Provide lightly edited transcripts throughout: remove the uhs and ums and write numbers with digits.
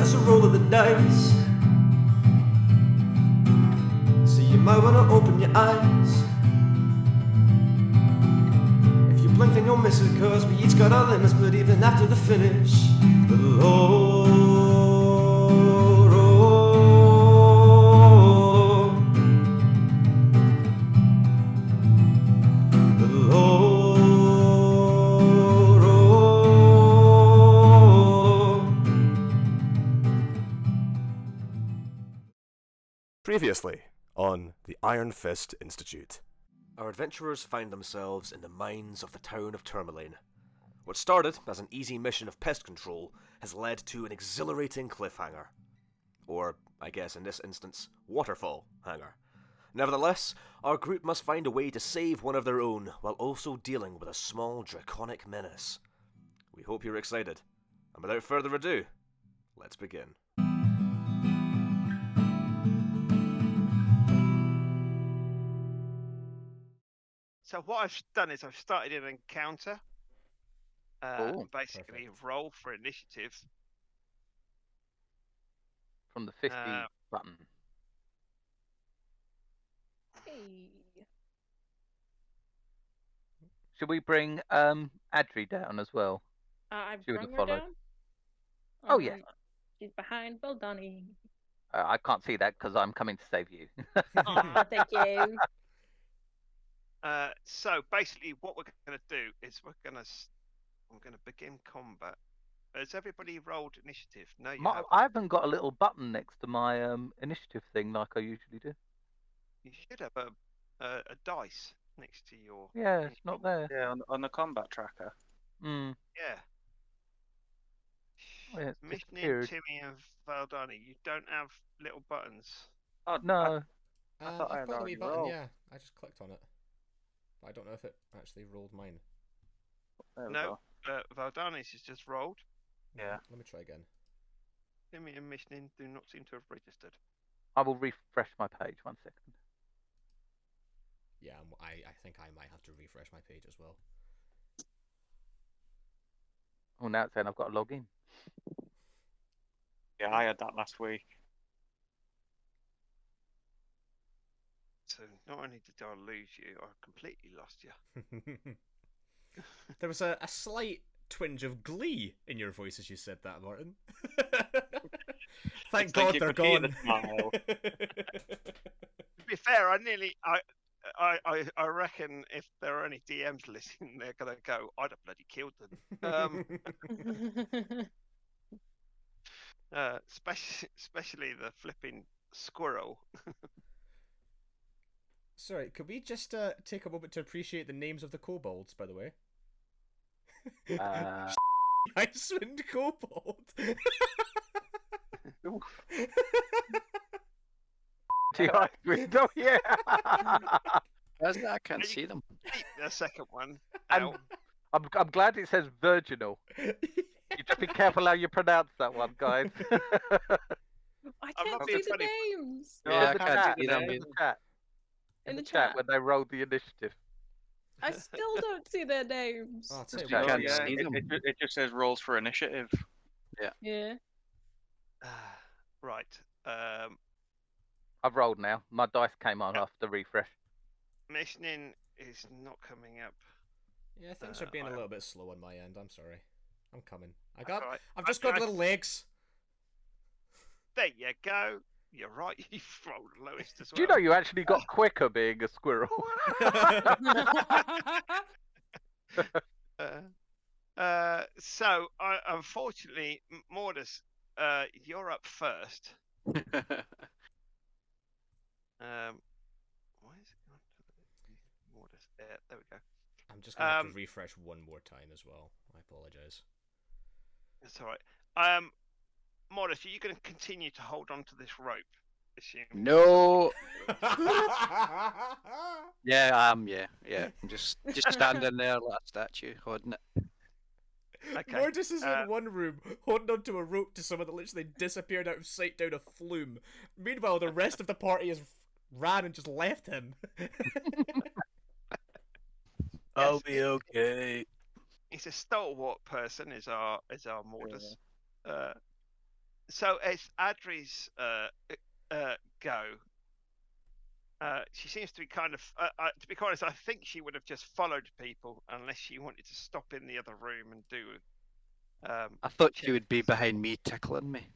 just a roll of the dice. So you might wanna open your eyes. If you blink then you'll miss it, cause we each got our limits. But even after the finish, the low roll, the low roll. Previously on the Ironfist Institute. Our adventurers find themselves in the mines of the town of Tourmaline. What started as an easy mission of pest control has led to an exhilarating cliffhanger. Or, I guess in this instance, Waterfall hanger. Nevertheless, our group must find a way to save one of their own while also dealing with a small draconic menace. We hope you're excited. And without further ado, let's begin. So what I've done is I've started an encounter. Basically, Perfect. roll for initiative. From the 50 button. Hey. Should we bring Adri down as well? I've She would have brung her followed. down. Oh, yeah. She's behind Baldani. I can't see that because I'm coming to save you. Aw, thank you. So basically, what we're going to do is I'm going to begin combat. Has everybody rolled initiative? No, you haven't. I haven't got a little button next to my initiative thing like I usually do. You should have a dice next to your. Yeah, it's not there. Yeah, on the combat tracker. Mm. Yeah. Yeah, it's Mission disappeared. Timmy and Valdani, you don't have little buttons. Oh No. I thought I I've had got the wee already button, rolled. yeah. I just clicked on it. But I don't know if it actually rolled mine. There we No, go. Valdani's is just rolled. Yeah. Let me try again. Timmy and Mission do not seem to have registered. I will refresh my page. 1 second. Yeah, I think I might have to refresh my page as well. Oh, now it's saying I've got to log in. Yeah, I had that last week. So not only did I lose you, I completely lost you. There was a slight twinge of glee in your voice as you said that, Martin. Thank It's God like you they're could hear the gone. smile. To be fair, I reckon if there are any DMs listening, they're gonna go, I'd have bloody killed them. Especially the flipping squirrel. Sorry, could we just take a moment to appreciate the names of the kobolds, by the way? Icewind Kobold. Oh, yeah. How's that? I can't see them. The second one. And Out. I'm glad it says virginal. You just be careful how you pronounce that one, guys. I I'm can't not see being the funny. names. No, Yeah, in the I can't chat. see them In the either. chat. In the chat when they rolled the initiative. I still don't see their names. Oh, I'll tell you Yeah, what, can't yeah, see them. it just says rolls for initiative. Yeah. Right. I've rolled now. My dice came on after refresh. Missioning is not coming up. Yeah, things are being a little bit slow on my end. I'm sorry. I'm coming. All right. I've just got little legs. There you go. You're right. You've rolled the lowest as well. Do you know you actually got quicker being a squirrel? So, unfortunately, Mortis, you're up first. Why is it not? Mortis. There we go. I'm just gonna have to refresh one more time as well. I apologize. That's all right. Mortis, are you going to continue to hold on to this rope? Assuming No. Yeah, yeah. I'm just standing there like a statue, holding it. Okay. Mortis is in one room, holding onto a rope to someone that literally disappeared out of sight down a flume. Meanwhile, the rest of the party has ran and just left him. I'll be okay. He's a stalwart person, is our Mortis. So it's Adri's go. She seems to be kind of. To be honest, I think she would have just followed people unless she wanted to stop in the other room and do. I thought check you would be this. behind me tickling me.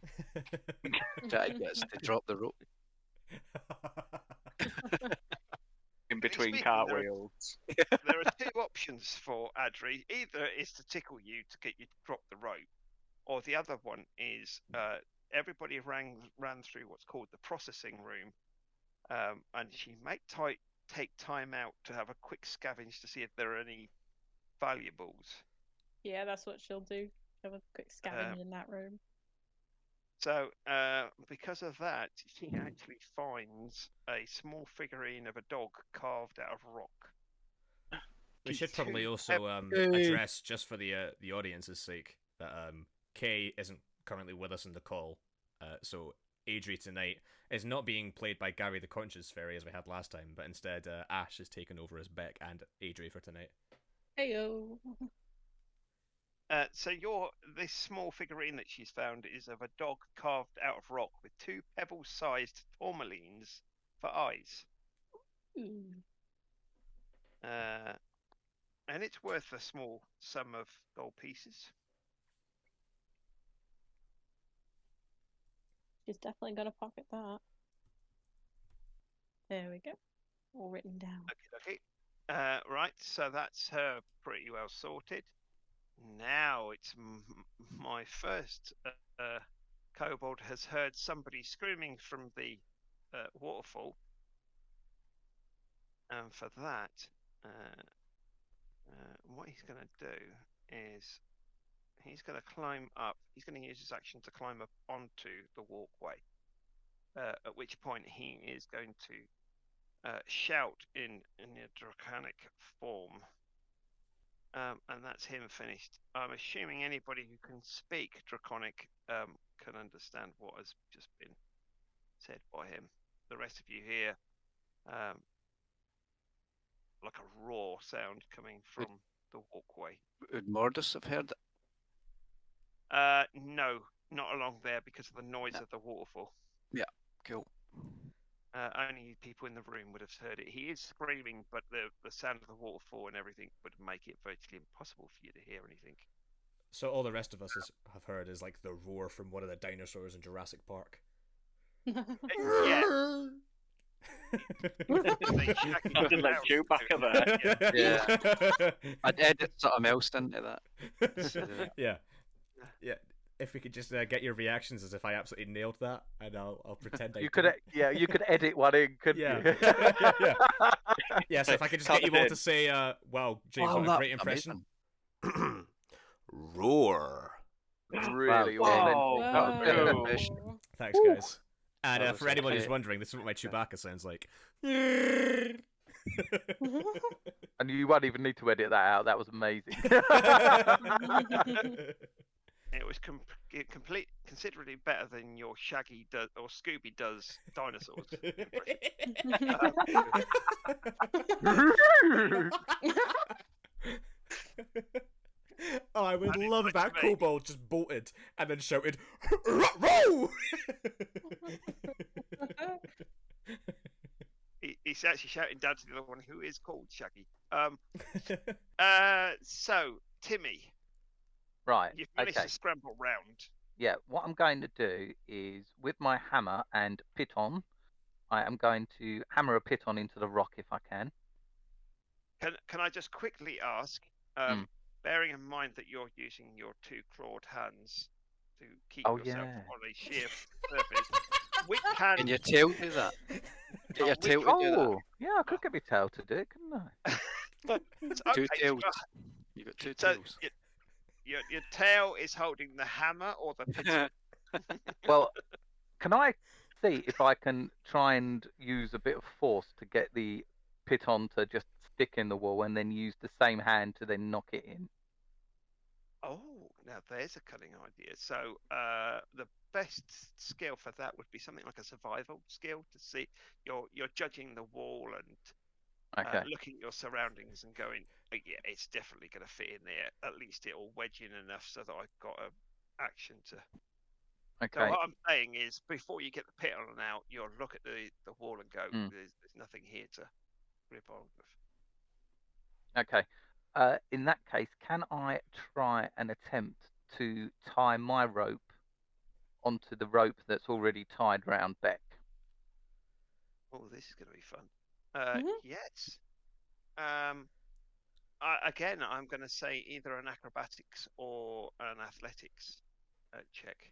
Try to get us to drop the rope. In Generally between speaking, cartwheels. There are two options for Adri. Either is to tickle you to get you to drop the rope, or the other one is everybody ran through what's called the processing room, and she might take time out to have a quick scavenge to see if there are any valuables. Yeah, that's what she'll do. Have a quick scavenge in that room. So, because of that, she actually finds a small figurine of a dog carved out of rock. We should probably Two also address, just for the audience's sake, that Kay isn't currently with us in the call. So Adri tonight is not being played by Gary the Conscious Fairy as we had last time, but instead Ash has taken over as Beck and Adri for tonight. Heyo. So this small figurine that she's found is of a dog carved out of rock with two pebble-sized tourmalines for eyes. And it's worth a small sum of gold pieces. She's definitely gonna pocket that. There we go. All written down. Okay. Right, so that's her pretty well sorted. Now it's my first kobold has heard somebody screaming from the waterfall, and for that, what he's going to do is he's going to climb up. He's going to use his action to climb up onto the walkway. At which point he is going to shout in a draconic form. And that's him finished. I'm assuming anybody who can speak Draconic can understand what has just been said by him. The rest of you hear like a roar sound coming from the walkway. Would Mordus have heard it? No, not along there because of the noise of the waterfall. Yeah, cool. Only people in the room would have heard it. He is screaming, but the sound of the waterfall and everything would make it virtually impossible for you to hear anything. So all the rest of us have heard is like the roar from one of the dinosaurs in Jurassic Park. Yeah. Sounded like Chewbacca there. Yeah. I'd edit something else into that. Yeah. If we could just get your reactions as if I absolutely nailed that, and I'll pretend I You didn't. you could edit one in, couldn't you? Yeah, so if I could just get you all to say, wow, James, what a great impression. Roar. Really Wow. authentic. Whoa. Thanks, guys. And That was for anyone who's okay. wondering, this is what my Chewbacca sounds like. And you won't even need to edit that out. That was amazing. It was considerably better than your Shaggy does or Scooby does dinosaurs. Oh, I would That is love if that much amazing. kobold just bolted and then shouted, "Row!" He's actually shouting down to the other one who is called Shaggy. So Timmy, Right. you've managed Okay. to scramble round. Yeah. What I'm going to do is, with my hammer and piton, I am going to hammer a piton into the rock if I can. Can I just quickly ask, bearing in mind that you're using your two clawed hands to keep Oh, yourself yeah. on a sheer surface, which hand? Can your tail do that? Get your tail to do that. Oh, yeah. I could get my tail to do it, couldn't I? Two Okay, tails. You got two So tails. your tail is holding the hammer or the piton? Well, can I see if I can try and use a bit of force to get the piton to just stick in the wall, and then use the same hand to then knock it in? Oh, now there's a cunning idea. So the best skill for that would be something like a survival skill to see you're judging the wall and Okay. looking at your surroundings and going, "Oh, yeah, it's definitely going to fit in there. At least it'll wedge in enough so that I've got an action to So Okay. what I'm saying is, before you get the pit on out, you'll look at the wall and go, Mm. there's nothing here to grip on with. Okay. In that case, can I try and attempt to tie my rope onto the rope that's already tied round Beck? Oh, this is going to be fun. Mhm. Yes. Again, I'm going to say either an acrobatics or an athletics check.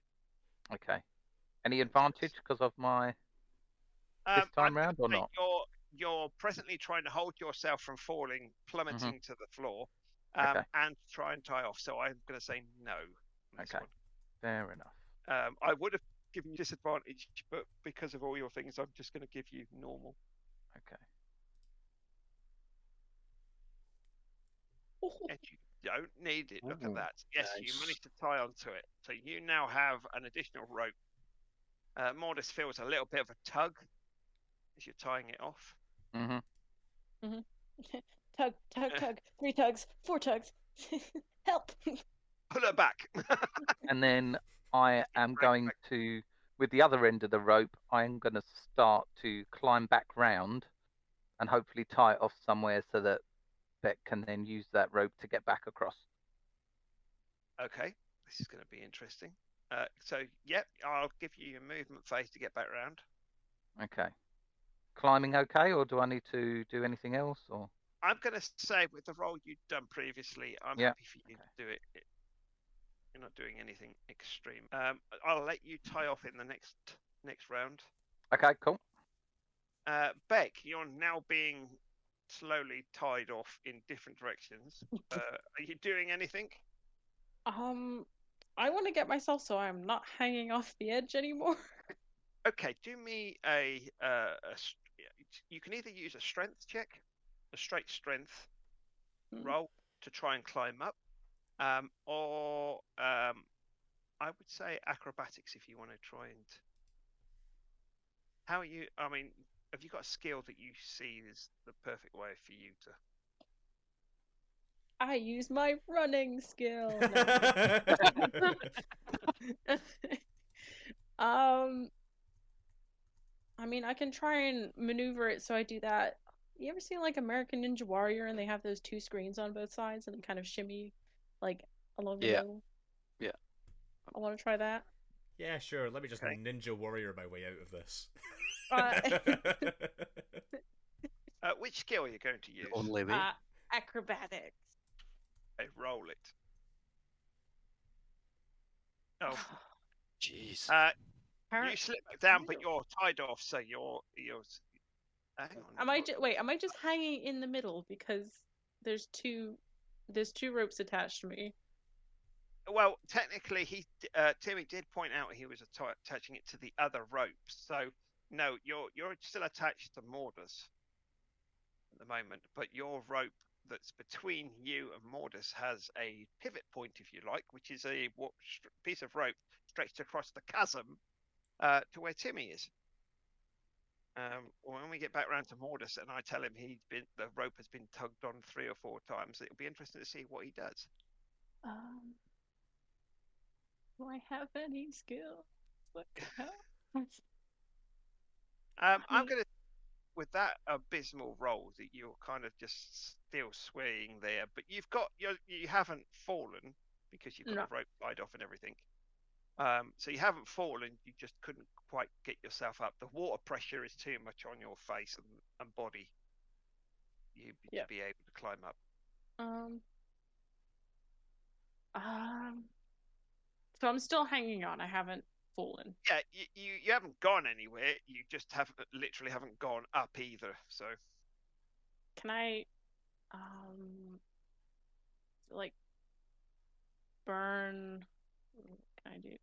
Okay. Any advantage because of my this I'm time round or gonna say not? You're presently trying to hold yourself from falling, plummeting to the floor, Okay. and try and tie off. So I'm going to say no on this Okay. Fair enough. one. I would have given you disadvantage, but because of all your things, I'm just going to give you normal. Okay. And you don't need it. Look at Ooh, that. Yes, you nice. managed to tie onto it. So you now have an additional rope. Mortis feels a little bit of a tug as you're tying it off. Mm-hmm. Tug, tug, tug. 3 tugs, 4 tugs. Help! Pull her back. And then I am Drag going back. to, with the other end of the rope, I'm going to start to climb back round and hopefully tie it off somewhere so that Beck can then use that rope to get back across. Okay, this is going to be interesting. So, yep, I'll give you your movement phase to get back round. Okay. Climbing okay, or do I need to do anything else? Or I'm going to say, with the role you'd done previously, I'm Yeah, happy for you to do it. You're not doing anything extreme. I'll let you tie off in the next round. okay, cool. Beck, you're now being slowly tied off in different directions. Are you doing anything? I want to get myself so I'm not hanging off the edge anymore. Okay, do me you can either use a strength check, a straight strength roll to try and climb up, or I would say acrobatics if you want to try and. How are you? I mean, have you got a skill that you see is the perfect way for you to? I use my running skill. I mean, I can try and maneuver it so I do that. You ever seen like American Ninja Warrior and they have those 2 screens on both sides and kind of shimmy like along the Yeah. middle? Yeah. I want to try that. Yeah, sure. Let me just Okay. Ninja Warrior my way out of this. Which skill are you going to use? Only way. Acrobatics. Okay, roll it. Oh, Jeez. you slip back down, but you're tied off, so you're. Hang on. Am I just hanging in the middle because there's two ropes attached to me? Well, technically, Timmy did point out he was attaching it to the other ropes. So no, you're still attached to Mordus at the moment, but your rope that's between you and Mordus has a pivot point, if you like, which is a piece of rope stretched across the chasm to where Timmy is. When we get back round to Mordus and I tell him the rope has been tugged on 3 or 4 times, it'll be interesting to see what he does. Do I have any skills? What the hell? I'm going to, with that abysmal roll, that you're kind of just still swaying there, but you haven't fallen because you've got No. the rope tied off and everything. So you haven't fallen, you just couldn't quite get yourself up. The water pressure is too much on your face and body. To be able to climb up. So I'm still hanging on. I haven't fallen. Yeah, you haven't gone anywhere. You just literally haven't gone up either. So can I, like, burn? What can I do?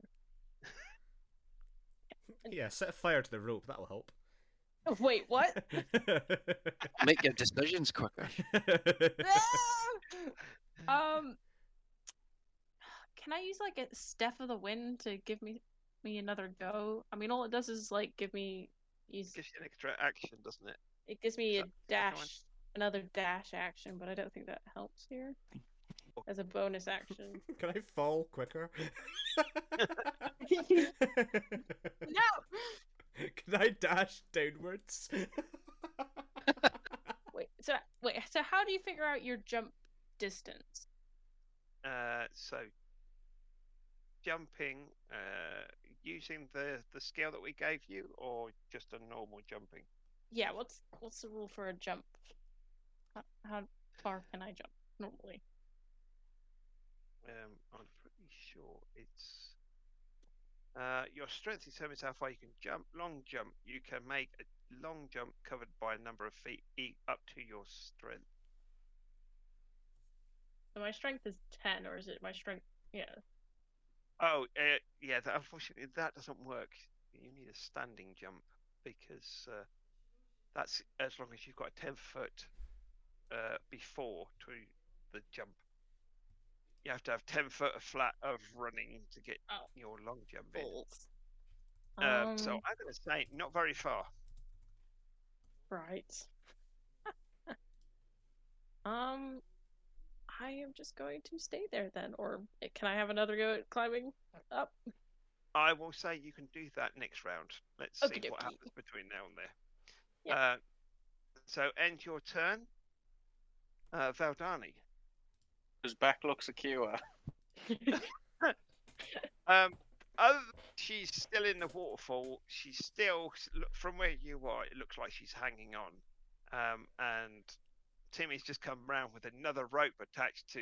Yeah, set fire to the rope. That'll help. Oh, wait, what? Make your decisions quicker. Can I use like a Step of the Wind to give me another go? I mean, all it does is like gives you an extra action, doesn't it? It gives me a dash, another dash action, but I don't think that helps here. as a bonus action. Can I fall quicker? No. Can I dash downwards? So how do you figure out your jump distance? So jumping, using the skill that we gave you, or just a normal jumping? Yeah, what's the rule for a jump? How far can I jump normally? I'm pretty sure it's your strength determines how far you can jump. Long jump, you can make a long jump covered by a number of feet up to your strength. So my strength is 10, or is it my strength? Yeah. Oh, yeah. Unfortunately, that doesn't work. You need a standing jump because that's as long as you've got a 10-foot before to the jump. You have to have 10 foot of flat of running to get your long jump in. Balls. So I'm going to say not very far. Right. I am just going to stay there then, or can I have another go at climbing up? I will say you can do that next round. Let's see Okie what dokie. happens between now and there. Yeah. So end your turn, Valdani. His back looks secure. She's still in the waterfall. She's still, from where you are, it looks like she's hanging on. And Timmy's just come round with another rope attached to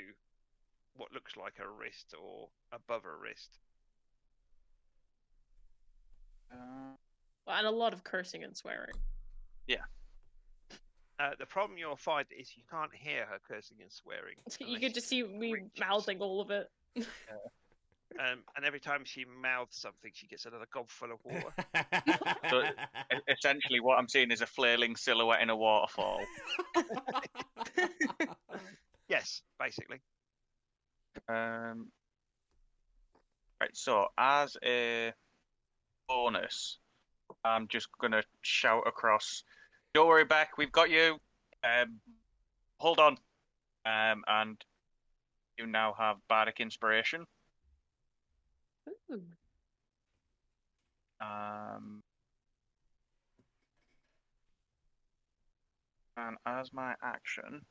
what looks like her wrist or above her wrist. And a lot of cursing and swearing. Yeah. The problem you'll find is you can't hear her cursing and swearing. You could just see me mouthing all of it. And every time she mouths something, she gets another gob full of water. So essentially, what I'm seeing is a flailing silhouette in a waterfall. Yes, basically. Right. So as a bonus, I'm just gonna shout across. Don't worry, Beck. We've got you. Hold on. And you now have bardic inspiration. Ooh. And as my action,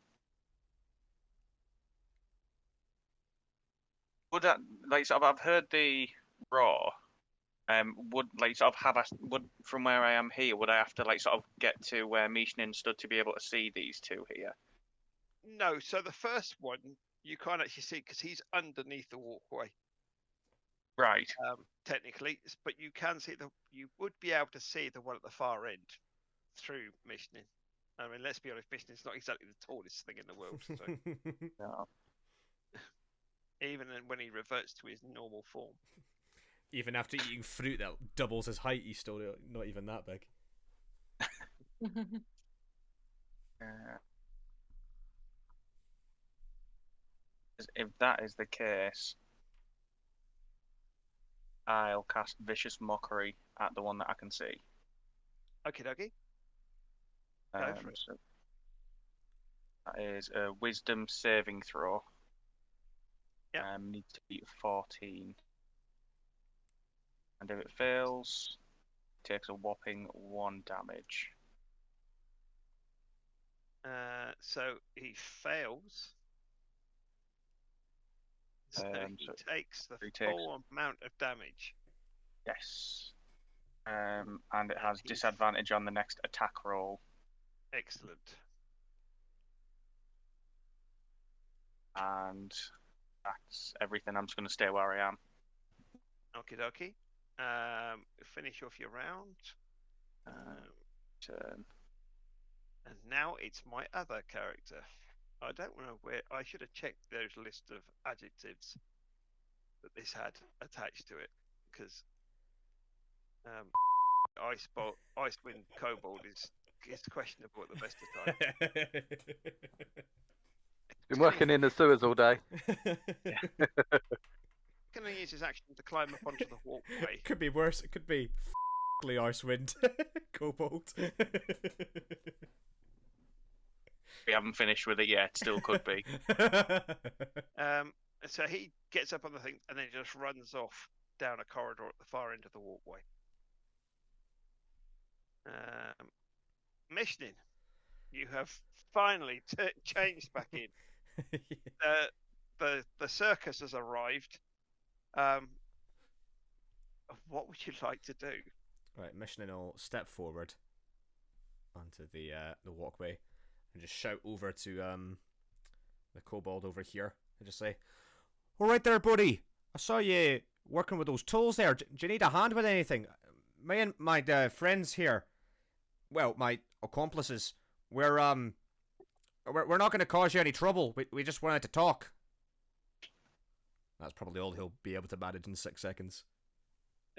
would that like sort of I've heard the roar. Would like sort of would from where I am here, would I have to like sort of get to where Mishnin stood to be able to see these two here? No, so the first one you can't actually see because he's underneath the walkway. Right. Technically, but you can see you would be able to see the one at the far end through Mishnin. I mean, let's be honest, Mishnin's not exactly the tallest thing in the world. So No. even when he reverts to his normal form. Even after eating fruit that doubles his height, he's still not even that big. If that is the case, I'll cast Vicious Mockery at the one that I can see. Okie dokie. Go for it. So that is a Wisdom saving throw. Yep. Needs to beat 14. And if it fails, it takes a whopping 1 damage. So he fails. So he takes the full amount of damage. Yes. And it has disadvantage on the next attack roll. Excellent. And that's everything. I'm just going to stay where I am. Okie dokie. Finish off your round. Turn. And now it's my other character. I don't know where. I should have checked those list of adjectives that this had attached to it, because Icewind Kobold is questionable at the best of times. Been working in the sewers all day. Can I use his action to climb up onto the walkway? Could be worse. It could be Icewind Kobold. We haven't finished with it yet. Still could be. So he gets up on the thing and then just runs off down a corridor at the far end of the walkway. Mishnin, you have finally changed back in. The circus has arrived. What would you like to do? Right, Mishnin will step forward onto the walkway and just shout over to the kobold over here and just say, "All right there, buddy. I saw you working with those tools there. Do you need a hand with anything? Me and my friends here, well, my accomplices, we're not going to cause you any trouble. We just wanted to talk." That's probably all he'll be able to manage in 6 seconds.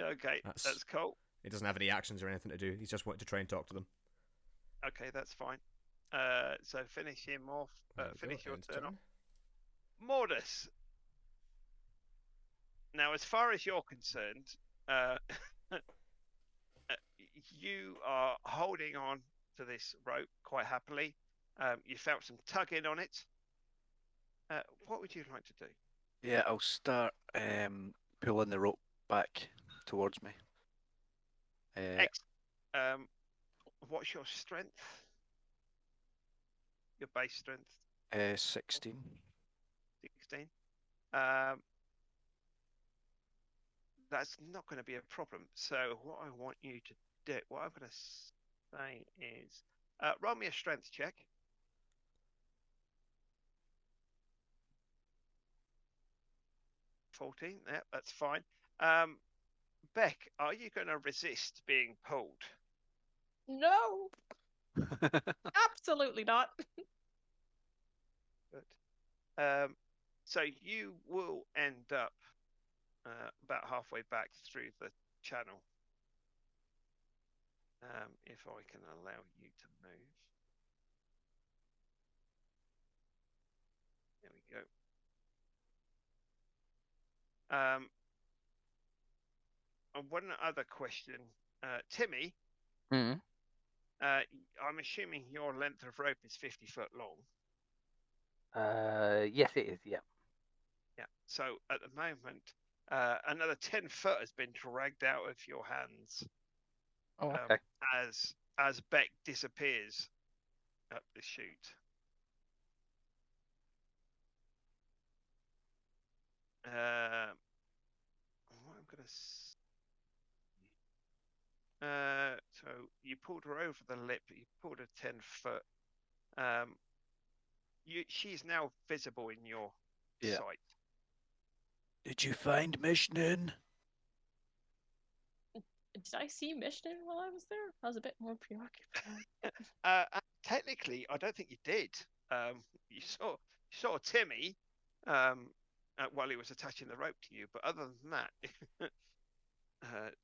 Okay, that's cool. He doesn't have any actions or anything to do. He's just wanted to try and talk to them. Okay, that's fine. So finish him off. Finish your turn off. Mordus. Now, as far as you're concerned, you are holding on to this rope quite happily. You felt some tugging on it. What would you like to do? Yeah, I'll start pulling the rope back towards me. What's your strength? Your base strength? 16. 16. That's not going to be a problem. So what I want you to do, what I'm going to say is, roll me a strength check. 14. Yeah, that's fine. Beck, are you going to resist being pulled? No, absolutely not. Good. So you will end up about halfway back through the channel. If I can allow you to move. There we go. And one other question, Timmy. Mm-hmm. I'm assuming your length of rope is 50 foot long. Yes, it is. Yeah. Yeah. So at the moment, another 10 foot has been dragged out of your hands. Oh, okay. As Beck disappears up the chute. What I'm gonna. So you pulled her over the lip. You pulled her 10 foot. She's now visible in your sight. Did you find Mishnin? Did I see Mishnin while I was there? I was a bit more preoccupied. Technically, I don't think you did. You saw Timmy while he was attaching the rope to you, but other than that,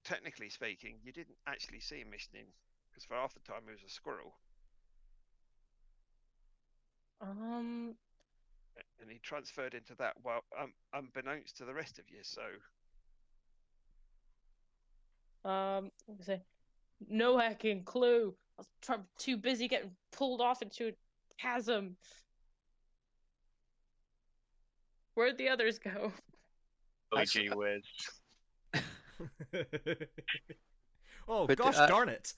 technically speaking, you didn't actually see Mishnin because for half the time he was a squirrel. And he transferred into that unbeknownst to the rest of you. So. No hacking clue. I was too busy getting pulled off into a chasm. Where'd the others go? Oh, gee whiz. Oh, But, gosh darn it.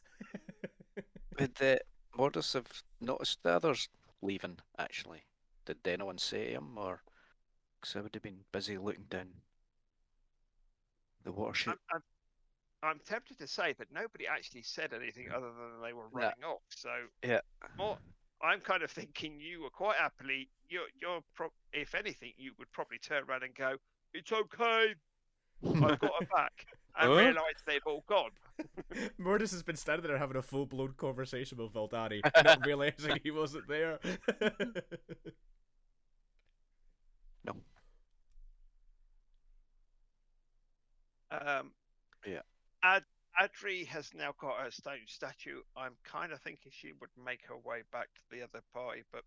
Would Mordus have noticed the others leaving, actually? Did anyone say to him, or... Because I would have been busy looking down the water chute. I'm tempted to say that nobody actually said anything other than they were running off. So yeah, I'm kind of thinking you were quite happily. If anything, you would probably turn around and go, "It's okay, I've got her back," and realise they've all gone. Mordus has been standing there having a full-blown conversation with Valdani, not realising he wasn't there. No. Yeah. Adri has now got her stone statue. I'm kind of thinking she would make her way back to the other party, but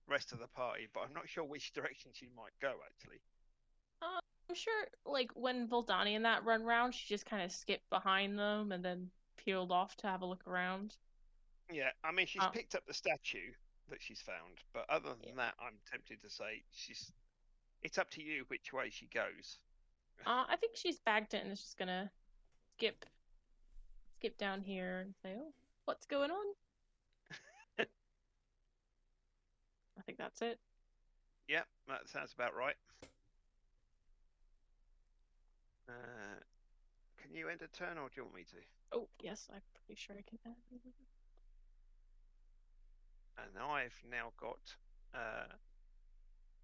rest of the party. But I'm not sure which direction she might go, actually. I'm sure, like, when Voldani and that run round, she just kind of skipped behind them and then peeled off to have a look around. Yeah, I mean, she's picked up the statue. that she's found. But other than that, I'm tempted to say it's up to you which way she goes. I think she's bagged it and is just gonna skip down here and say, "Oh, what's going on?" I think that's it. Yep, that sounds about right. Can you end a turn, or do you want me to? Oh, yes, I'm pretty sure I can add. And I've now got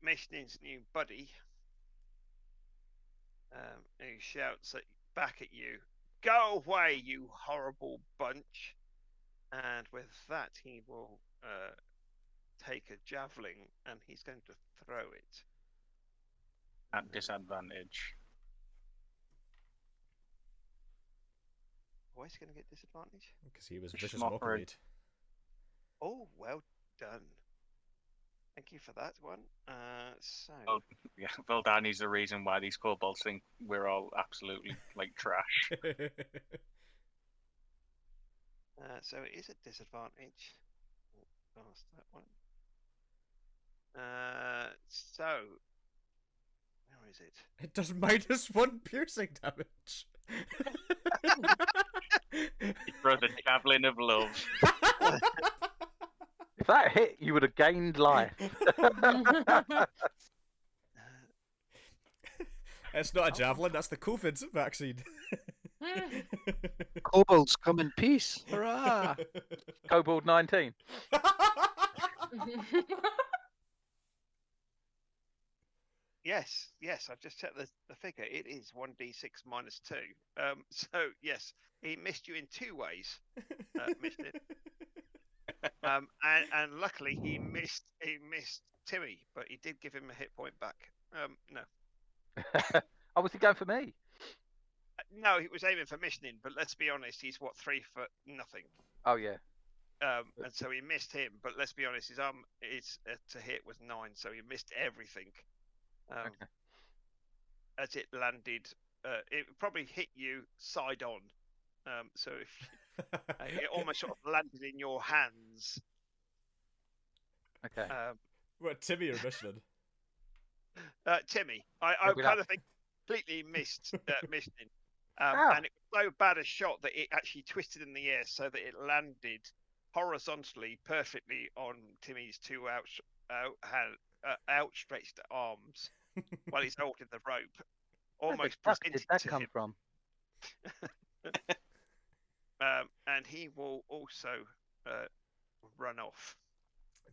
Mishnin's new buddy, who shouts back at you, "Go away, you horrible bunch!" And with that, he will take a javelin, and he's going to throw it. At disadvantage. Why is he going to get disadvantage? Because he was Vicious vicious mockery. mockery. Oh, well done. Thank you for that one. So Oh, yeah, Valdani's the reason why these kobolds think we're all absolutely like trash. so it is a disadvantage. Past that one. So where is it? It does -1 piercing damage. He throws a javelin of love. If that hit, you would have gained life. It's not a javelin, that's the COVID vaccine. Kobolds come in peace. Hurrah! Kobold 19. Yes, I've just checked the figure. It is 1d6 minus 2. So yes, he missed you in 2 ways. Missed it. And luckily he missed Timmy, but he did give him a hit point back. No. Oh, was he going for me? No, he was aiming for Mishnin, but let's be honest, he's what, 3 foot nothing. Oh yeah. And so he missed him, but let's be honest, his arm to hit was 9, so he missed everything. Okay. As it landed, it probably hit you side on. So if it almost sort of landed in your hands. Okay. What, Timmy or Michelin? Timmy, I kind of think completely missed Mishnin. And it was so bad a shot that it actually twisted in the air so that it landed horizontally perfectly on Timmy's 2 outstretched arms while he's holding the rope. Almost Where presented did that to come him. from? And he will also run off.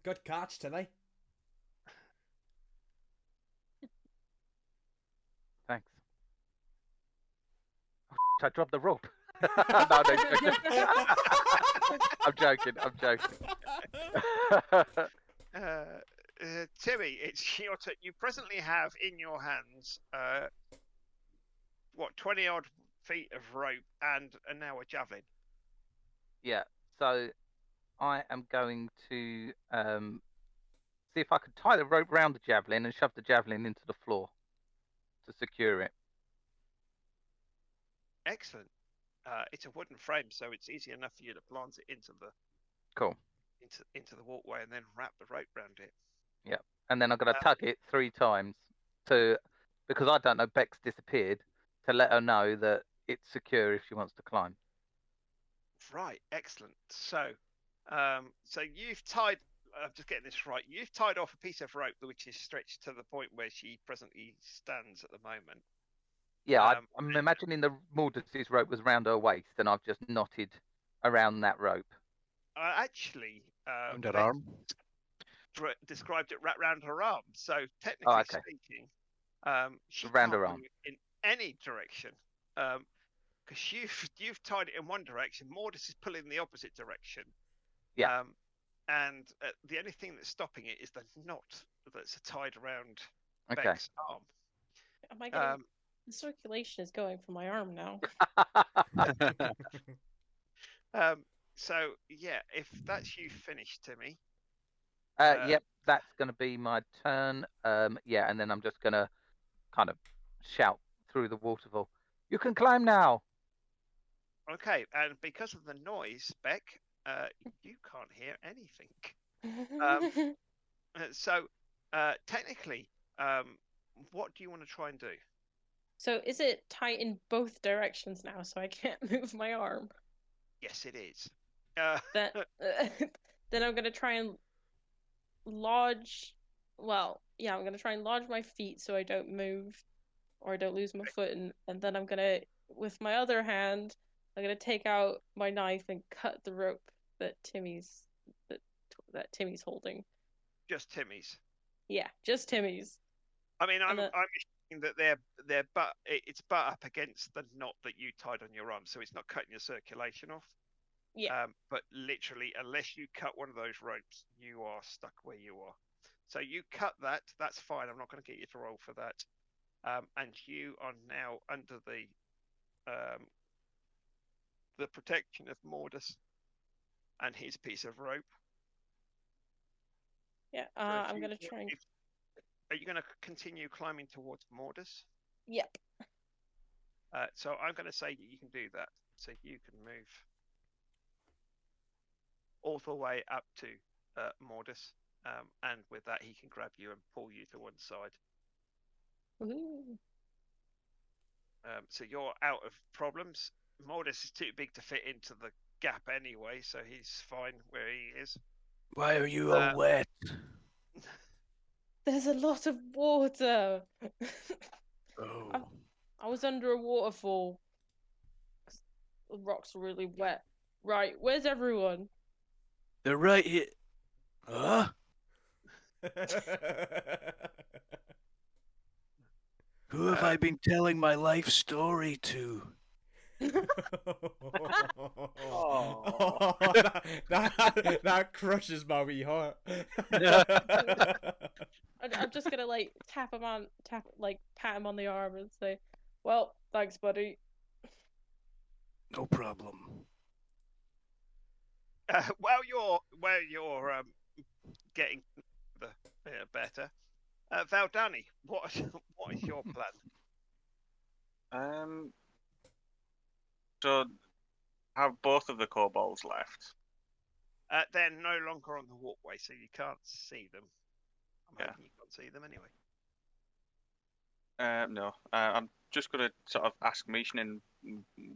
Good catch, Timmy. Thanks. Oh, I dropped the rope. No, I'm joking. Timmy, it's your turn. You presently have in your hands, 20 odd feet of rope and now a javelin. Yeah. So I am going to see if I can tie the rope round the javelin and shove the javelin into the floor to secure it. Excellent. It's a wooden frame, so it's easy enough for you to plant it into the into the walkway and then wrap the rope around it. Yeah, and then I'm going to tug it 3 times because I don't know Beck's disappeared, to let her know that it's secure if she wants to climb. Right, excellent. So, so you've tied. I'm just getting this right. You've tied off a piece of rope which is stretched to the point where she presently stands at the moment. Yeah, I'm imagining the Mordus's rope was round her waist, and I've just knotted around that rope. Actually, Around her arm. Described it wrapped round her arm. So technically speaking, she round can't her arm move in any direction. Because you've tied it in one direction, Mordus is pulling the opposite direction. Yeah. And the only thing that's stopping it is the knot that's tied around Okay. Beck's arm. Oh my god, the circulation is going from my arm now. So yeah, if that's you finished, Timmy. Yep, that's going to be my turn. Yeah, and then I'm just going to kind of shout through the waterfall. You can climb now. Okay, and because of the noise, Beck, you can't hear anything. So, technically, what do you want to try and do? So is it tight in both directions now, so I can't move my arm? Yes, it is. Then, then I'm gonna try and lodge. Well, yeah, I'm gonna try and lodge my feet so I don't move or I don't lose my footing, and then I'm gonna, with my other hand, I'm gonna take out my knife and cut the rope that that that Timmy's holding. Just Timmy's. Yeah, just Timmy's. I mean, I'm And then, assuming that it's butt up against the knot that you tied on your arm, so it's not cutting your circulation off. yeah. But literally, unless you cut one of those ropes, you are stuck where you are. So you cut that. That's fine. I'm not going to get you to roll for that. And you are now under the protection of Mordus and his piece of rope. Yeah, So I'm gonna try and. Are you going to continue climbing towards Mordus? Yep. So I'm going to say you can do that. So you can move all the way up to Mordus, and with that he can grab you and pull you to one side. Ooh. So you're out of problems. Mordus is too big to fit into the gap anyway, so he's fine where he is. Why are you all wet? There's a lot of water. Oh. I was under a waterfall. The rocks are really wet. Right, where's everyone? They're right here. Huh? Who have I been telling my life story to? Oh, that crushes my wee heart. I'm just gonna pat him on the arm and say, "Well, thanks, buddy." No problem. While you're getting the better, Valdani, what is your plan? So have both of the kobolds left? They're no longer on the walkway, so you can't see them. I'm hoping you can't see them anyway. No. I'm just gonna sort of ask Mishin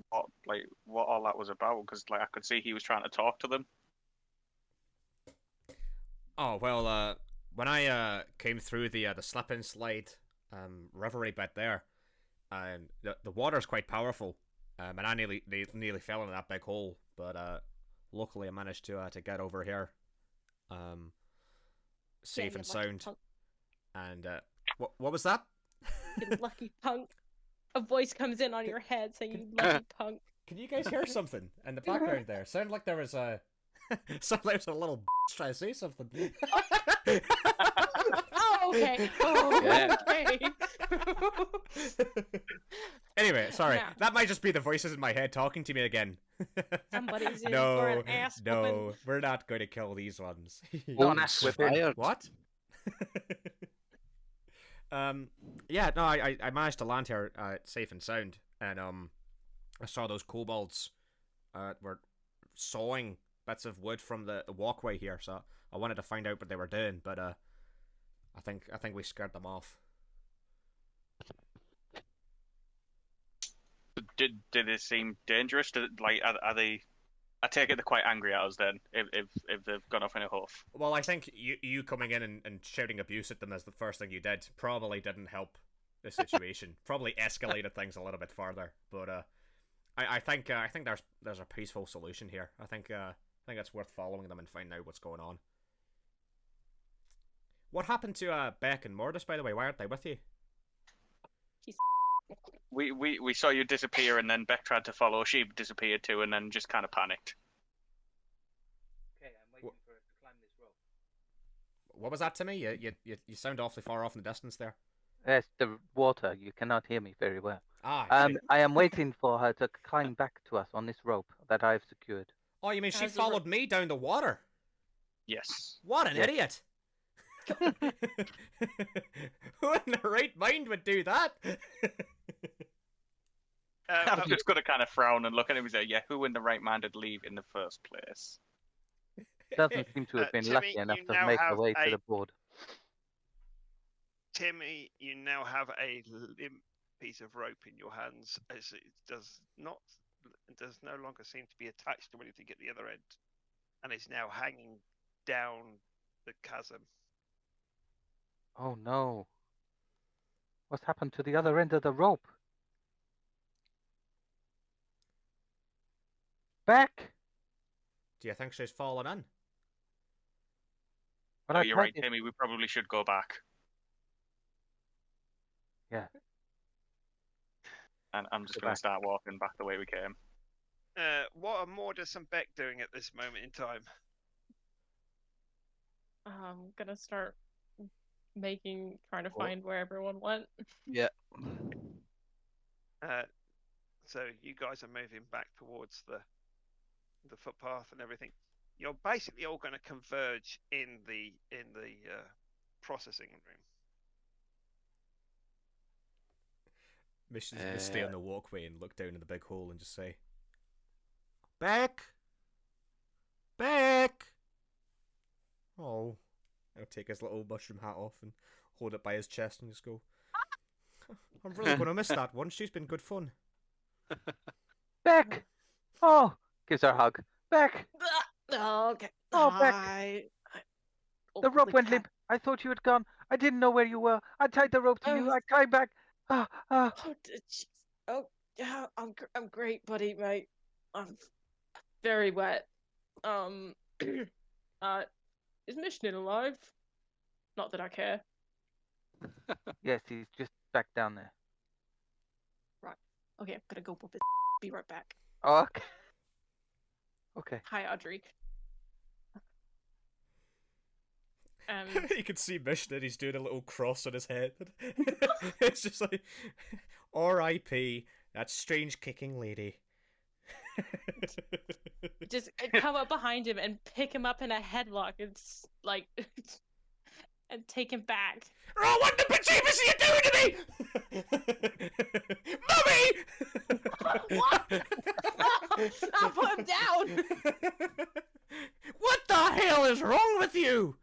what all that was about, because I could see he was trying to talk to them. Oh well, when I came through the slip and slide rivery bit there, the water's quite powerful, and I nearly fell into that big hole, but luckily I managed to get over here, safe and sound. Punk. And what was that? You lucky punk. A voice comes in on your head saying, "You lucky punk." Can you guys hear something in the background there? Sounded like there was a little trying to say something. Oh, okay. Oh, Yeah. okay. Anyway, sorry. Yeah. That might just be the voices in my head talking to me again. Somebody's in for an ass no, whooping. we're not going to kill these ones. Bonus fired. What? Yeah, no, I managed to land here safe and sound, and I saw those kobolds were sawing bits of wood from the walkway here, so I wanted to find out what they were doing, but I think we scared them off. Did it seem dangerous? Are they? I take it they're quite angry at us then, if they've gone off in a huff. Well, I think you coming in and shouting abuse at them as the first thing you did probably didn't help the situation. Probably escalated things a little bit further. But I think there's a peaceful solution here. I think it's worth following them and finding out what's going on. What happened to Beck and Mordus, by the way? Why aren't they with you? We saw you disappear, and then Beck tried to follow. She disappeared too, and then just kind of panicked. Okay, I'm waiting for her to climb this rope. What was that to me? You sound awfully far off in the distance there. Yes, the water. You cannot hear me very well. Ah, I am waiting for her to climb back to us on this rope that I've secured. oh, you mean she How's the followed me down the water? Yes. What an Yes. idiot! Who in their right mind would do that? I'm just going to kind of frown and look at him and say, yeah, who in the right mind would leave in the first place? Doesn't seem to have been Timmy, lucky enough you to now make have our way to a- the board. Timmy, you now have a limp piece of rope in your hands, as it does no longer seem to be attached to anything at the other end, and is now hanging down the chasm. Oh no. What's happened to the other end of the rope? Beck! Do you think she's fallen in? But Oh, I you're told right, you- Timmy. We probably should go back. Yeah. And I'm just Go going to back. start walking back the way we came. What are Mordus and Beck doing at this moment in time? I'm gonna start trying to What? find where everyone went. Yeah. So you guys are moving back towards the footpath and everything. You're basically all going to converge in the processing room. Mission's gonna stay Uh, on the walkway and look down in the big hole and just say, Beck! Beck! Oh. He'll take his little mushroom hat off and hold it by his chest and just go, I'm really gonna miss that one. She's been good fun. Beck! Oh! Gives her a hug. Beck! Okay. Oh, Beck. Hi. The rope went limp. I thought you had gone. I didn't know where you were. I tied the rope to you. Oh. I climbed back. Ah, ah. Oh, yeah, I'm great, buddy, mate. I'm very wet. Is Mission alive? Not that I care. Yes, he's just back down there. Okay, I'm gonna go whoop his. Be right back. Oh, okay. Okay. Hi, Audrey. You can see Mission and he's doing a little cross on his head. It's just like, R.I.P. that strange kicking lady. Just come up behind him and pick him up in a headlock and like and take him back. Oh, what the bejeebus are you doing to me? Mummy! What? I'll put him down. What the hell is wrong with you?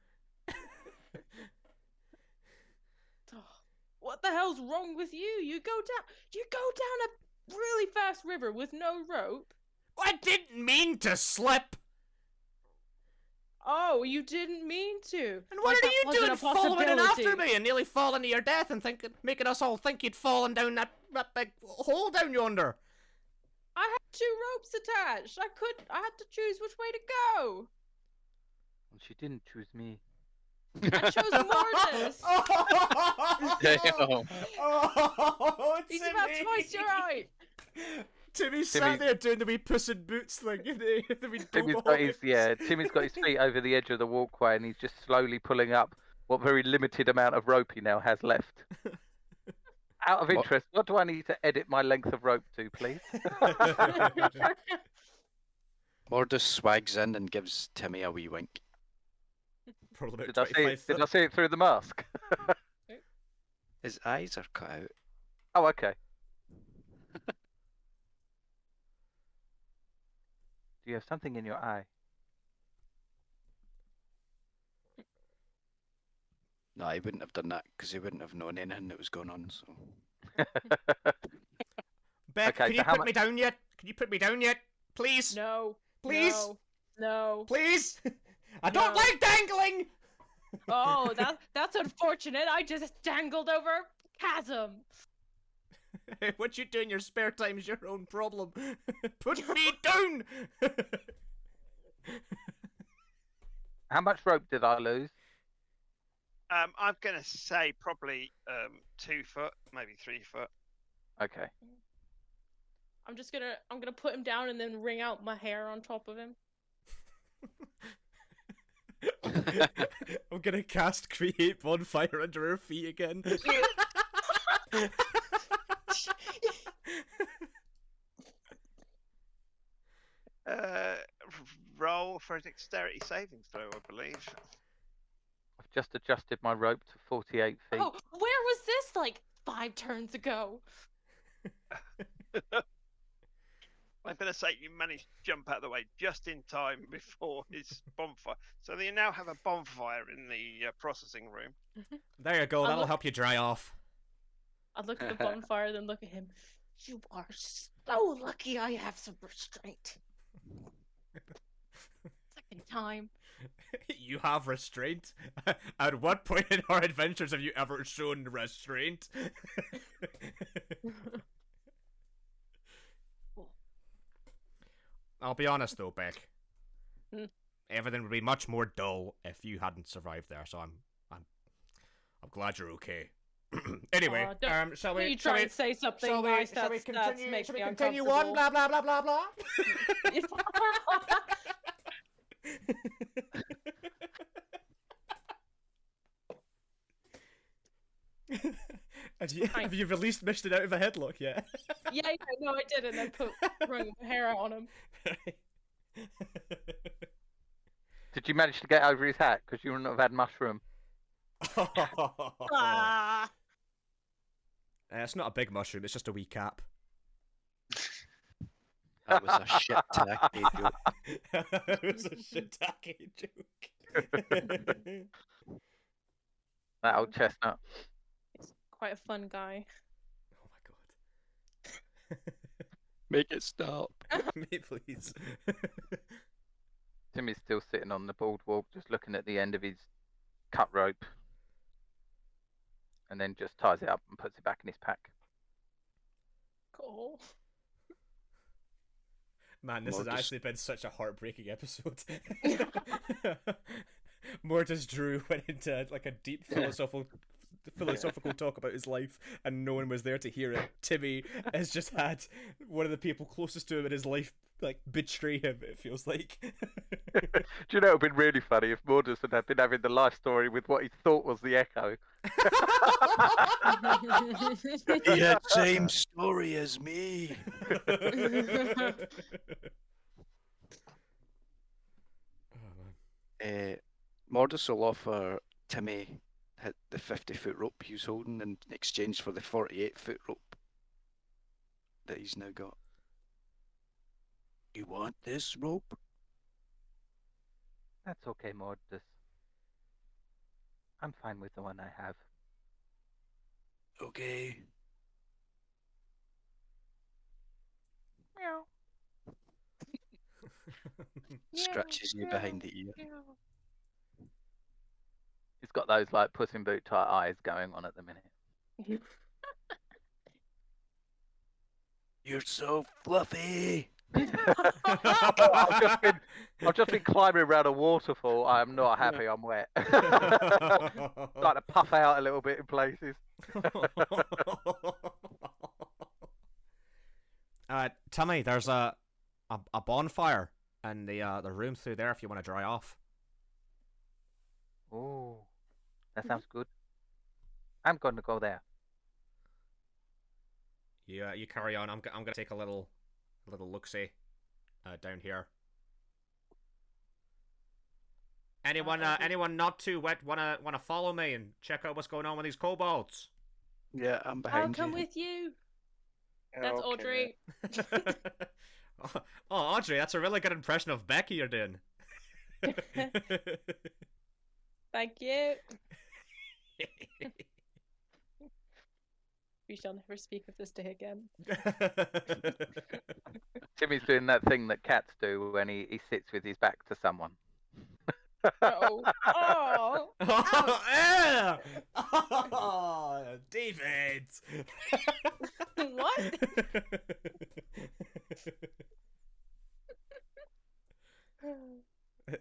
What the hell's wrong with you? You go down a really fast river with no rope. I didn't mean to slip. Oh, you didn't mean to. And what Like are that you wasn't doing a following in after possibility. me and nearly falling to your death and making us all think you'd fallen down that big hole down yonder? I had 2 ropes attached. I had to choose which way to go. Well, she didn't choose me. I chose Mortis. Damn. Oh, He's about twice your height. Timmy's Timmy- sat there doing the wee Puss in Boots thing. Timmy's got his feet over the edge of the walkway and he's just slowly pulling up what very limited amount of rope he now has left. Out of What- interest, what do I need to edit my length of rope to, please? Mordus swags in and gives Timmy a wee wink. Probably Did about I 25 see it through the mask? His eyes are cut out. Oh, okay. Do you have something in your eye? No, he wouldn't have done that because he wouldn't have known anything that was going on. So Beck, Okay, can so you how put mu- me down yet? Can you put me down yet? Please? No. Please? No. Please? I don't No. like dangling! Oh, that's unfortunate. I just dangled over a chasm. What you do in your spare time is your own problem. Put me down! How much rope did I lose? I'm gonna say probably 2 foot, maybe 3 foot. Okay. I'm gonna put him down and then wring out my hair on top of him. I'm gonna cast Create Bonfire under her feet again. Roll for a dexterity saving throw, I believe. I've just adjusted my rope to 48 feet. Oh, where was this like 5 turns ago? I'm going to say you managed to jump out of the way just in time before his bonfire. So you now have a bonfire in the processing room. There you go. I'll That'll look- help you dry off. I'd look at the bonfire, then look at him. You are so lucky I have some restraint. Second time. You have restraint? At what point in our adventures have you ever shown restraint? I'll be honest though, Beck. Everything would be much more dull if you hadn't survived there. So I'm glad you're okay. Anyway, shall we? You try and say something Shall we? nice. Shall we That continue? makes Shall me we continue on? Blah blah blah blah blah. Have you released Mission out of a headlock yet? Yeah, no, I did, and then wrung my hair out on him. Did you manage to get over his hat? Because you wouldn't have had mushroom. Ah. It's not a big mushroom, it's just a wee cap. That was a shit tacky joke. It was a shit tacky joke. That old chestnut. He's quite a fun guy. Oh my god. Make it stop. Me, please. Timmy's still sitting on the boardwalk, just looking at the end of his cut rope. And then just ties it up and puts it back in his pack. Cool. Man, this has Mortis. actually been such a heartbreaking episode. Mortis Drew went into like a deep philosophical talk about his life, and no one was there to hear it. Timmy has just had one of the people closest to him in his life like betray him. It feels like. Do you know it would have been really funny if Morderson had been having the life story with what he thought was the echo? He had same story as me. Mordus will offer Timmy hit the 50-foot rope he was holding in exchange for the 48-foot rope that he's now got. You want this rope? That's okay, Mortis. I'm fine with the one I have. Okay. Meow. Scratches you behind the ear. He's got those like Puss in Boot type eyes going on at the minute. You're so fluffy. I've just been climbing around a waterfall. I am not happy. I'm wet. Starting to puff out a little bit in places. Timmy, there's a bonfire in the room through there if you want to dry off. Oh, that sounds good. I'm going to go there. Yeah, you carry on. I'm gonna take a little look-see down here. Anyone not too wet wanna follow me and check out what's going on with these kobolds? Yeah, I'm I'll behind come you. with you. That's Audrey. Oh, Audrey, that's a really good impression of Becky you're doing. Thank you. We shall never speak of this day again. Timmy's doing that thing that cats do when he sits with his back to someone. Oh. Oh. Oh, oh, David. What?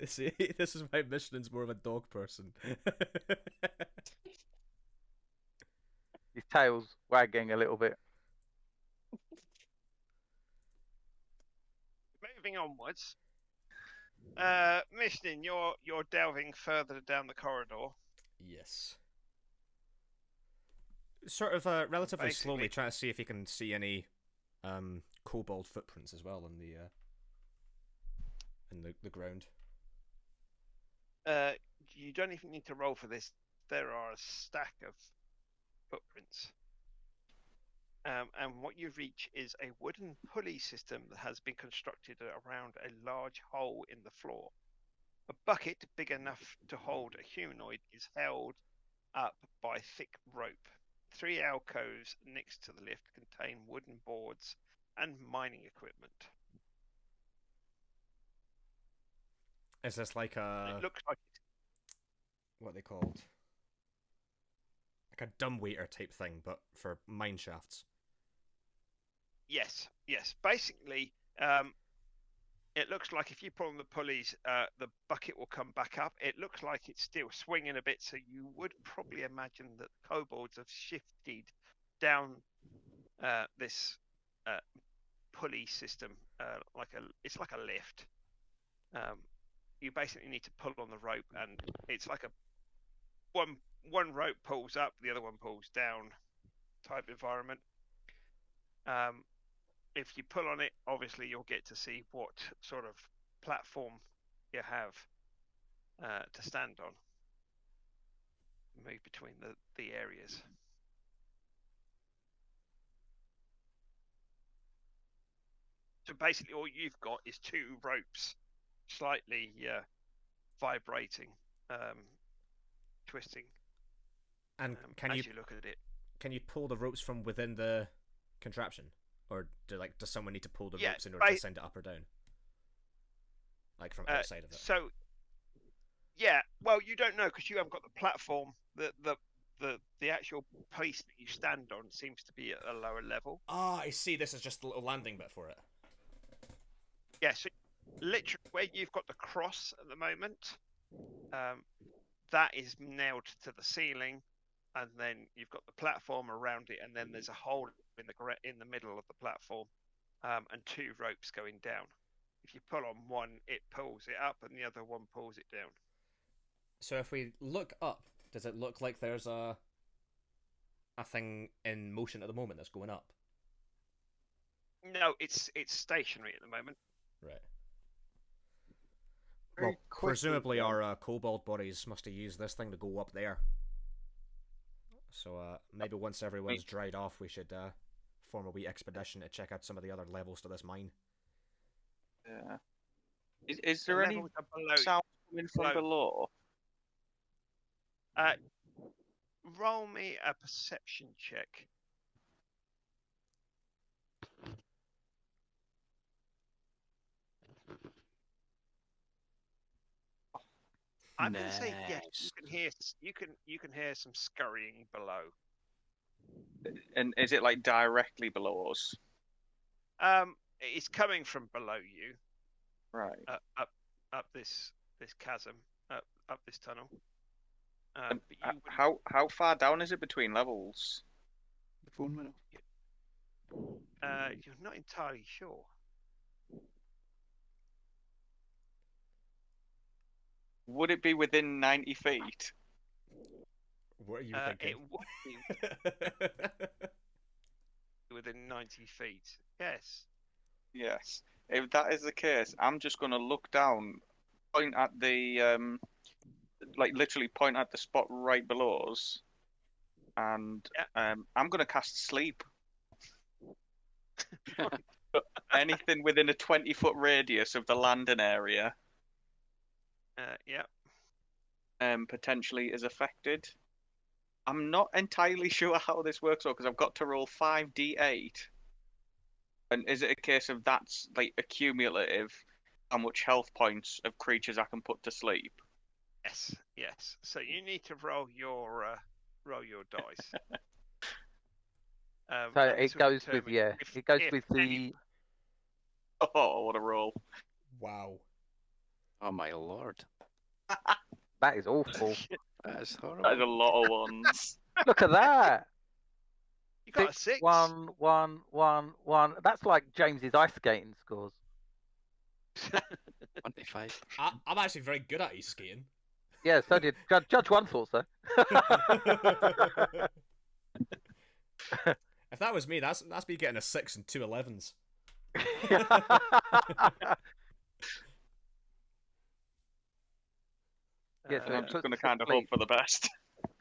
See, this is why Michelin's more of a dog person. His tail's wagging a little bit. Moving onwards, Michelin, you're delving further down the corridor. Yes. Sort of relatively slowly Basically. trying to see if you can see any kobold footprints as well in the ground. You don't even need to roll for this. There are a stack of footprints. and what you reach is a wooden pulley system that has been constructed around a large hole in the floor. A bucket big enough to hold a humanoid is held up by thick rope. 3 alcoves next to the lift contain wooden boards and mining equipment. Is this like It looks like what are they called? Like a dumbwaiter type thing, but for mine shafts. yes. Basically, it looks like if you pull on the pulleys, the bucket will come back up. It looks like it's still swinging a bit, so you would probably imagine that kobolds have shifted down this pulley system, it's like a lift. You basically need to pull on the rope, and it's like a one rope pulls up, the other one pulls down type environment. If you pull on it, obviously you'll get to see what sort of platform you have to stand on. Move between the areas. So basically all you've got is 2 ropes slightly vibrating, twisting. And as you look at it, can you pull the ropes from within the contraption, or does someone need to pull the Yeah, ropes in order to send it up or down? Like from outside of it. So, yeah, well, you don't know because you haven't got the platform. The actual place that you stand on seems to be at a lower level. Ah, I see. This is just the little landing bit for it. Yeah, so literally where you've got the cross at the moment, that is nailed to the ceiling, and then you've got the platform around it, and then there's a hole in the middle of the platform, and 2 ropes going down. If you pull on one, it pulls it up, and the other one pulls it down. So if we look up, does it look like there's a thing in motion at the moment that's going up? No, it's stationary at the moment. Right. Very Well, quickly, presumably then. our kobold bodies must have used this thing to go up there. So maybe once everyone's dried off, we should form a wee expedition to check out some of the other levels to this mine. Yeah. Is there any levels are below. sound coming from below? Roll me a perception check. I'm going to say yes. You can hear some scurrying below. And is it like directly below us? It's coming from below you. Right. Up this chasm, up this tunnel. And But you how far down is it between levels? The phone went off. you're not entirely sure. Would it be within 90 feet? What are you thinking? It would be within 90 feet. Yes. Yes. If that is the case, I'm just going to look down, point at the like literally point at the spot right below us, and I'm going to cast sleep. Anything within a 20-foot radius of the landing area, potentially is affected. I'm not entirely sure how this works though, because I've got to roll 5d8. And is it a case of that's like accumulative, how much health points of creatures I can put to sleep? Yes. So you need to roll your dice. So it goes with the. Oh, what a roll! Wow. Oh my lord. That is awful. That is horrible. That is a lot of ones. Look at that. You got a 6. 1, 1, 1, 1. That's like James's ice skating scores. 25. I'm actually very good at ice skating. Yeah, so did Judge One thought so. If that was me, that's me getting a 6 and 2 11s. Yes, I'm just going to kind of hope for the best.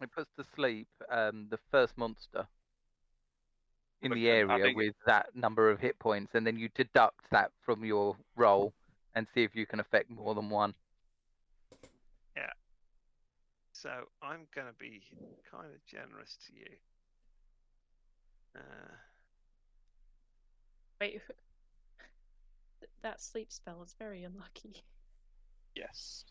It puts to sleep the first monster in the But I area think- with that number of hit points, and then you deduct that from your roll and see if you can affect more than one. So I'm going to be kind of generous to you. Wait, that sleep spell is very unlucky. Yes.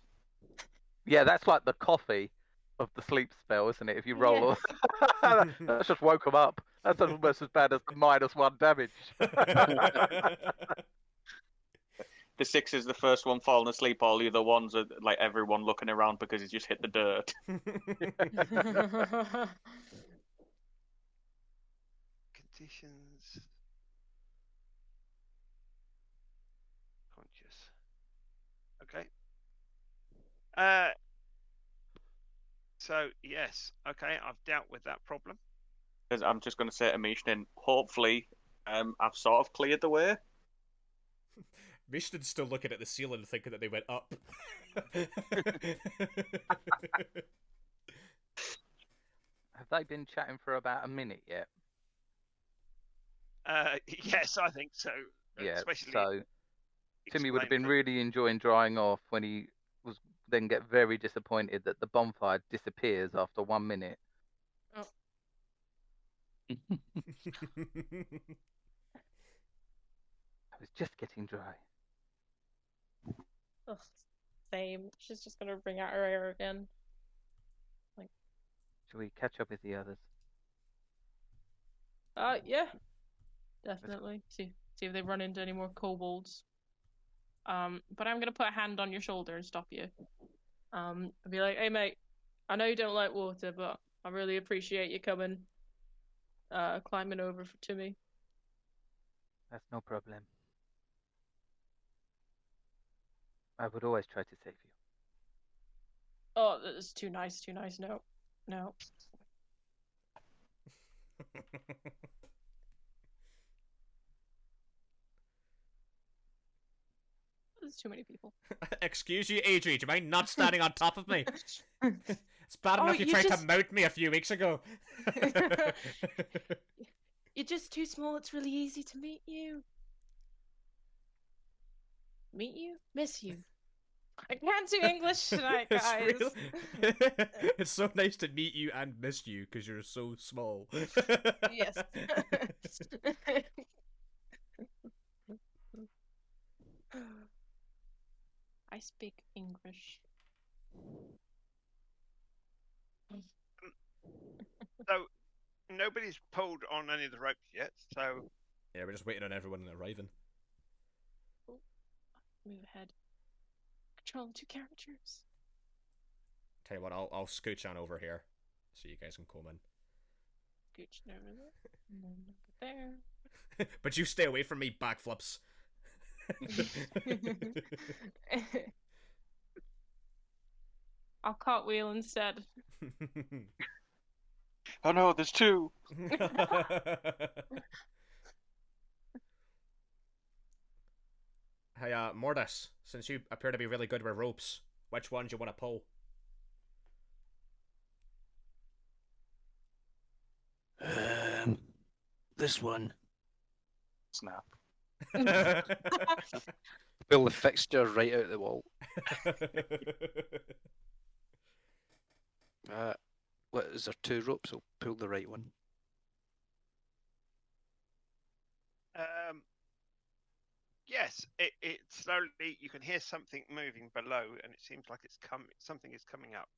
Yeah, that's like the coffee of the sleep spell, isn't it? If you roll, that's just woke them up. That's almost as bad as the -1 damage. The 6 is the first one falling asleep. All the other ones are like everyone looking around because he's just hit the dirt. Conditions. Conscious. Okay. So yes, okay, I've dealt with that problem. Because I'm just going to say to Mishin, hopefully, I've sort of cleared the way. Mishnan's still looking at the ceiling thinking that they went up. Have they been chatting for about a minute yet? Yes, I think so. Yeah. Especially So Timmy would have explain been that- really enjoying drying off when he was then get very disappointed that the bonfire disappears after 1 minute. Oh. I was just getting dry. Ugh, same. She's just gonna bring out her hair again. Shall we catch up with the others? Yeah, definitely. See if they run into any more kobolds. But I'm gonna put a hand on your shoulder and stop you. I'll be like, hey mate, I know you don't like water, but I really appreciate you coming, climbing over to me. That's no problem. I would always try to save you. Oh, that's too nice, too nice. No, no. There's too many people. Excuse you, Adri, do you mind not standing on top of me? It's bad Oh, enough you you tried just- to mount me a few weeks ago. You're just too small. It's really easy to meet you. Meet you? Miss you. I can't do English tonight, It's guys. it's so nice to meet you and miss you because you're so small. Yes. I speak English. So nobody's pulled on any of the ropes yet. So Yeah, we're just waiting on everyone arriving. Move ahead. Control 2 characters. Tell you what, I'll scooch on over here so you guys can come in. Gooch over there. And then over there. But you stay away from me, backflips. I'll cartwheel instead. Oh no, there's 2. Hey, Mortis, since you appear to be really good with ropes, which one do you want to pull? This one. Snap. Pull the fixture right out the wall. What is there 2 ropes? I'll pull the right one. yes, it slowly. You can hear something moving below, and it seems like something is coming up.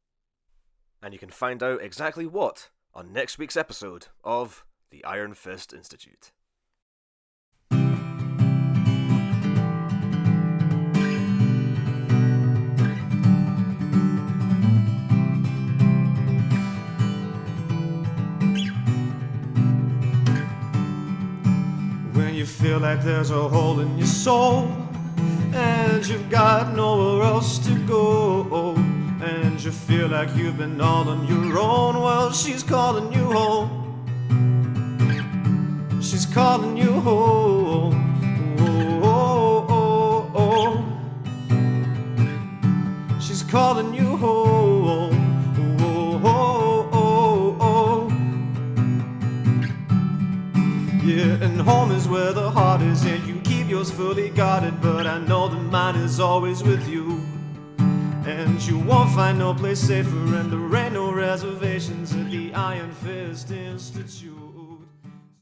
And you can find out exactly what on next week's episode of the Iron Fist Institute. When you feel like there's a hole in your soul and you've got nowhere else to go, and you feel like you've been all on your own, well, she's calling you home. She's calling you home. Oh, oh, oh, oh. She's calling you home. Oh, oh, oh, oh. heart is in. You keep yours fully guarded, but I know that mine is always with you. And you won't find no place safer, and there ain't no reservations at the Iron Fist Institute.